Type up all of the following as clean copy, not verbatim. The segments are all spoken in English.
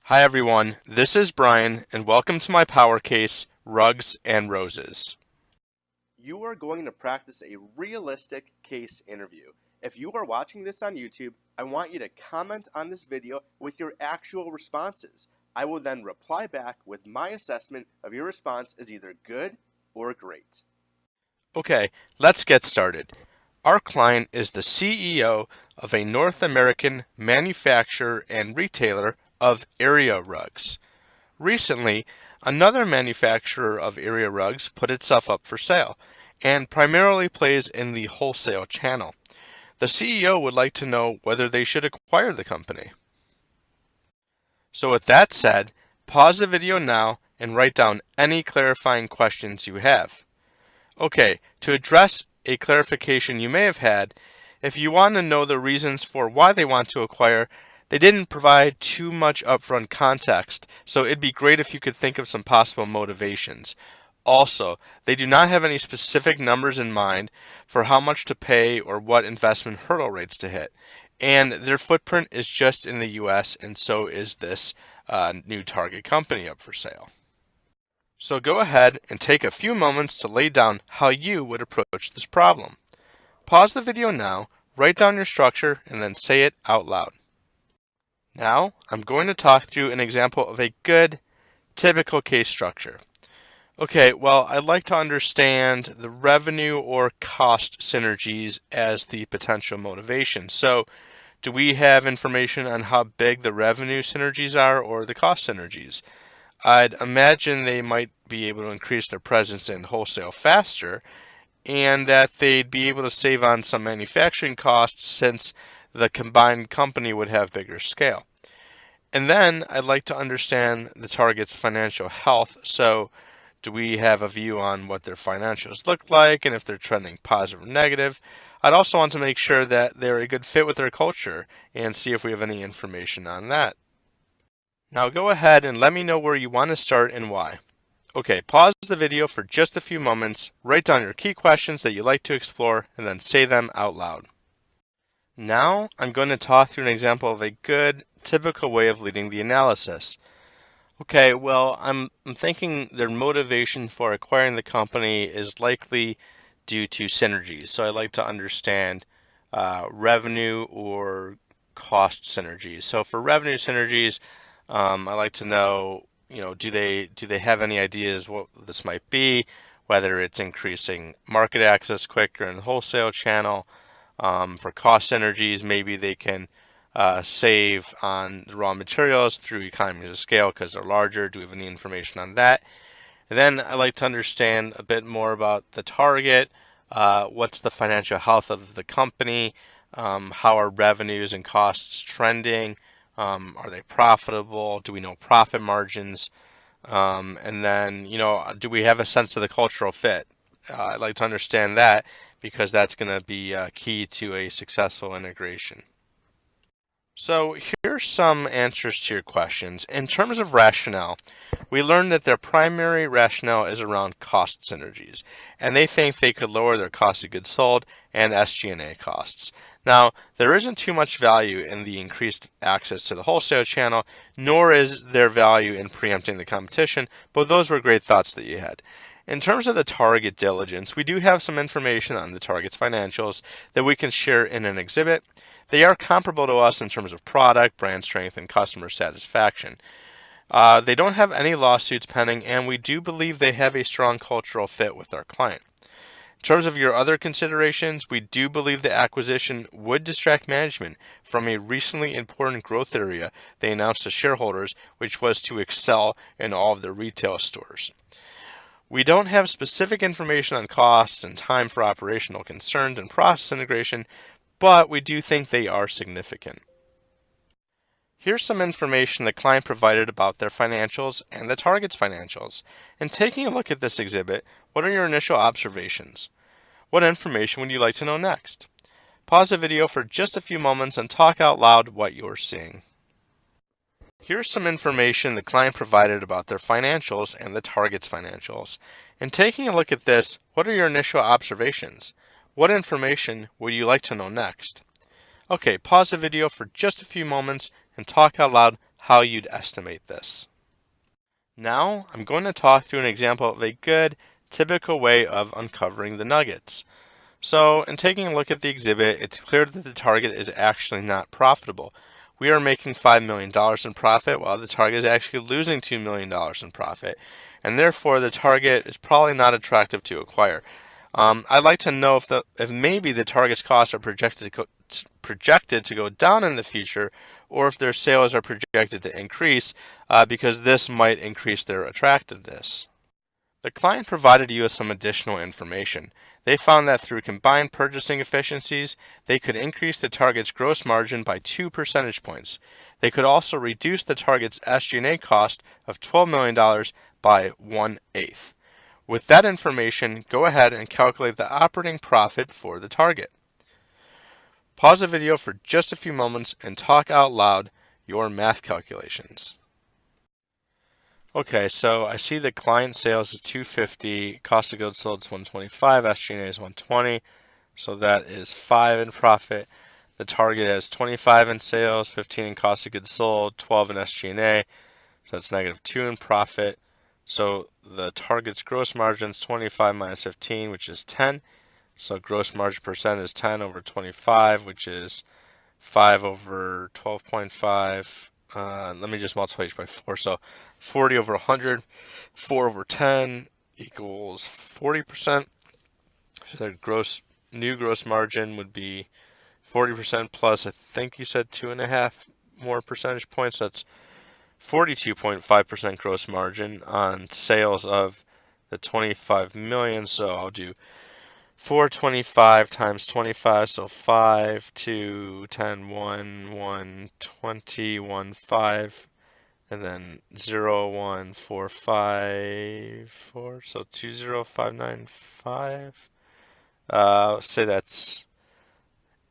Hi everyone, this is Brian and welcome to my power case, Rugs and Roses. You are going to practice a realistic case interview. If you are watching this on YouTube, I want you to comment on this video with your actual responses. I will then reply back with my assessment of your response as either good or great. Okay, let's get started. Our client is the CEO of a North American manufacturer and retailer of area rugs. Recently, another manufacturer of area rugs put itself up for sale and primarily plays in the wholesale channel. The CEO would like to know whether they should acquire the company. So with that said, pause the video now and write down any clarifying questions you have. Okay, to address a clarification you may have had, if you want to know the reasons for why they want to acquire, they didn't provide too much upfront context, so it'd be great if you could think of some possible motivations. Also, they do not have any specific numbers in mind for how much to pay or what investment hurdle rates to hit. And their footprint is just in the US, and so is this new target company up for sale. So go ahead and take a few moments to lay down how you would approach this problem. Pause the video now, write down your structure, and then say it out loud. Now, I'm going to talk through an example of a good, typical case structure. Okay, well, I'd like to understand the revenue or cost synergies as the potential motivation. So, do we have information on how big the revenue synergies are or the cost synergies? I'd imagine they might be able to increase their presence in wholesale faster and that they'd be able to save on some manufacturing costs since the combined company would have bigger scale. And then I'd like to understand the target's financial health. So do we have a view on what their financials look like and if they're trending positive or negative? I'd also want to make sure that they're a good fit with their culture and see if we have any information on that. Now go ahead and let me know where you want to start and why. Okay, pause the video for just a few moments, write down your key questions that you'd like to explore, and then say them out loud. Now I'm going to talk through an example of a good, typical way of leading the analysis. Okay, well, I'm thinking their motivation for acquiring the company is likely due to synergies. So I'd like to understand revenue or cost synergies. So for revenue synergies, I'd like to know, do they have any ideas what this might be, whether it's increasing market access quicker in the wholesale channel. For cost synergies, maybe they can save on the raw materials through economies of scale because they're larger. Do we have any information on that? And then I'd like to understand a bit more about the target. What's the financial health of the company? How are revenues and costs trending? Are they profitable? Do we know profit margins? And then, do we have a sense of the cultural fit? I'd like to understand that because that's going to be key to a successful integration. So here's some answers to your questions. In terms of rationale, we learned that their primary rationale is around cost synergies, and they think they could lower their cost of goods sold and SG&A costs. Now, there isn't too much value in the increased access to the wholesale channel, nor is there value in preempting the competition, but those were great thoughts that you had. In terms of the target diligence, we do have some information on the target's financials that we can share in an exhibit. They are comparable to us in terms of product, brand strength, and customer satisfaction. They don't have any lawsuits pending, and we do believe they have a strong cultural fit with our client. In terms of your other considerations, we do believe the acquisition would distract management from a recently important growth area they announced to shareholders, which was to excel in all of their retail stores. We don't have specific information on costs and time for operational concerns and process integration, but we do think they are significant. Here's some information the client provided about their financials and the target's financials. In taking a look at this exhibit, what are your initial observations? What information would you like to know next? Pause the video for just a few moments and talk out loud what you're seeing. Here's some information the client provided about their financials and the target's financials. In taking a look at this, what are your initial observations? What information would you like to know next? Okay, pause the video for just a few moments and talk out loud how you'd estimate this. Now, I'm going to talk through an example of a good, typical way of uncovering the nuggets. So, in taking a look at the exhibit, it's clear that the target is actually not profitable. We are making $5 million in profit while the target is actually losing $2 million in profit, and therefore the target is probably not attractive to acquire. I'd like to know if maybe the target's costs are projected to go down in the future, or if their sales are projected to increase, because this might increase their attractiveness. The client provided you with some additional information. They found that through combined purchasing efficiencies, they could increase the target's gross margin by 2 percentage points. They could also reduce the target's SG&A cost of $12 million by 1/8. With that information, go ahead and calculate the operating profit for the target. Pause the video for just a few moments and talk out loud your math calculations. Okay, so I see the client sales is $250, cost of goods sold is $125, SG&A is $120, so that is $5 in profit. The target has $25 in sales, $15 in cost of goods sold, $12 in SG&A, so that's -$2 in profit. So the target's gross margin is 25 minus 15, which is 10. So gross margin percent is 10 over 25, which is 5 over 12.5. Let me just multiply each by 4. So 40 over 100, 4 over 10 equals 40%. So the new gross margin would be 40% plus, I think you said 2.5 more percentage points. That's 42.5% gross margin on sales of the 25 million. So I'll do 425 times 25, so 5, 2, 10, 1, 1, 20, 1, 5, and then 0, 1, 4, 5, 4, so 20595. Say that's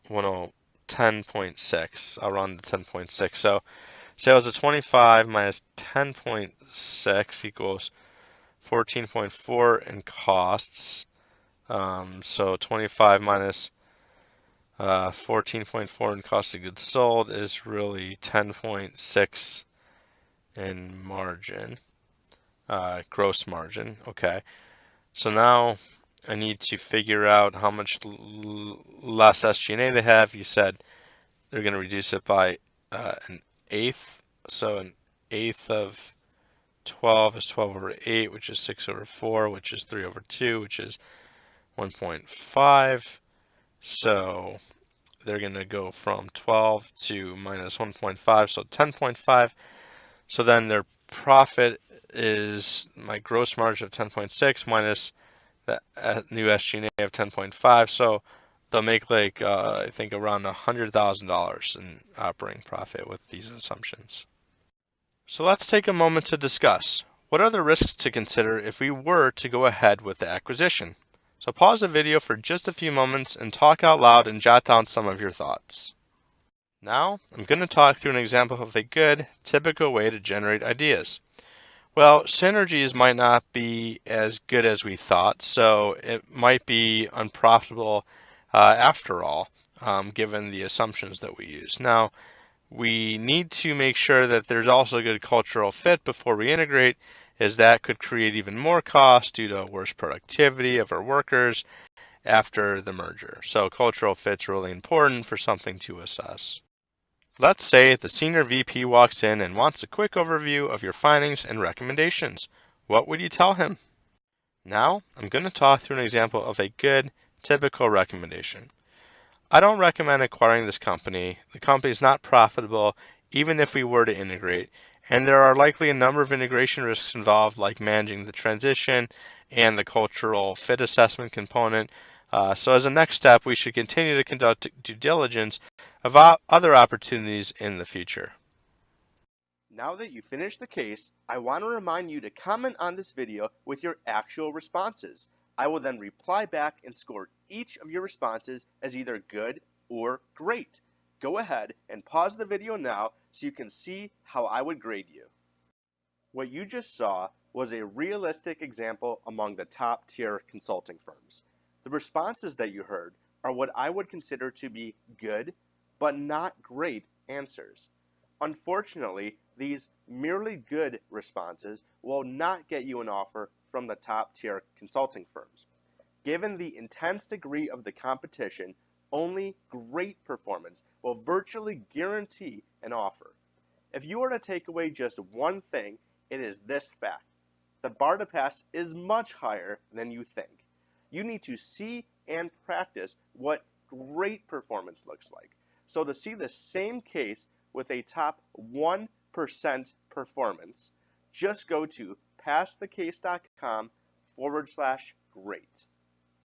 10.6. I'll round to 10.6. So sales of 25 minus 10.6 equals 14.4 in costs. So 25 minus 14.4 in cost of goods sold is really 10.6 in margin, gross margin. Okay, so now I need to figure out how much less SG&A they have. You said they're going to reduce it by an eighth. So an eighth of 12 is 12 over 8, which is 6 over 4, which is 3 over 2, which is 1.5. So they're going to go from 12 to minus 1.5, so 10.5. So then their profit is my gross margin of 10.6 minus the new SG&A of 10.5. So they'll make like I think around $100,000 in operating profit with these assumptions. So let's take a moment to discuss what are the risks to consider if we were to go ahead with the acquisition. So pause the video for just a few moments and talk out loud and jot down some of your thoughts. Now, I'm going to talk through an example of a good, typical way to generate ideas. Well, synergies might not be as good as we thought, so it might be unprofitable after all, given the assumptions that we use. Now, we need to make sure that there's also a good cultural fit before we integrate, as that could create even more cost due to worse productivity of our workers after the merger. So cultural fit's really important for something to assess. Let's say the senior VP walks in and wants a quick overview of your findings and recommendations. What would you tell him? Now, I'm going to talk through an example of a good, typical recommendation. I don't recommend acquiring this company. The company is not profitable, even if we were to integrate, and there are likely a number of integration risks involved, like managing the transition and the cultural fit assessment component. So as a next step, we should continue to conduct due diligence of other opportunities in the future. Now that you finished the case, I want to remind you to comment on this video with your actual responses. I will then reply back and score each of your responses as either good or great. Go ahead and pause the video now so you can see how I would grade you. What you just saw was a realistic example among the top tier consulting firms. The responses that you heard are what I would consider to be good, but not great answers. Unfortunately, these merely good responses will not get you an offer from the top tier consulting firms. Given the intense degree of the competition, only great performance will virtually guarantee an offer. If you were to take away just one thing, it is this fact: the bar to pass is much higher than you think. You need to see and practice what great performance looks like. So to see the same case with a top 1% performance, just go to passthecase.com/great.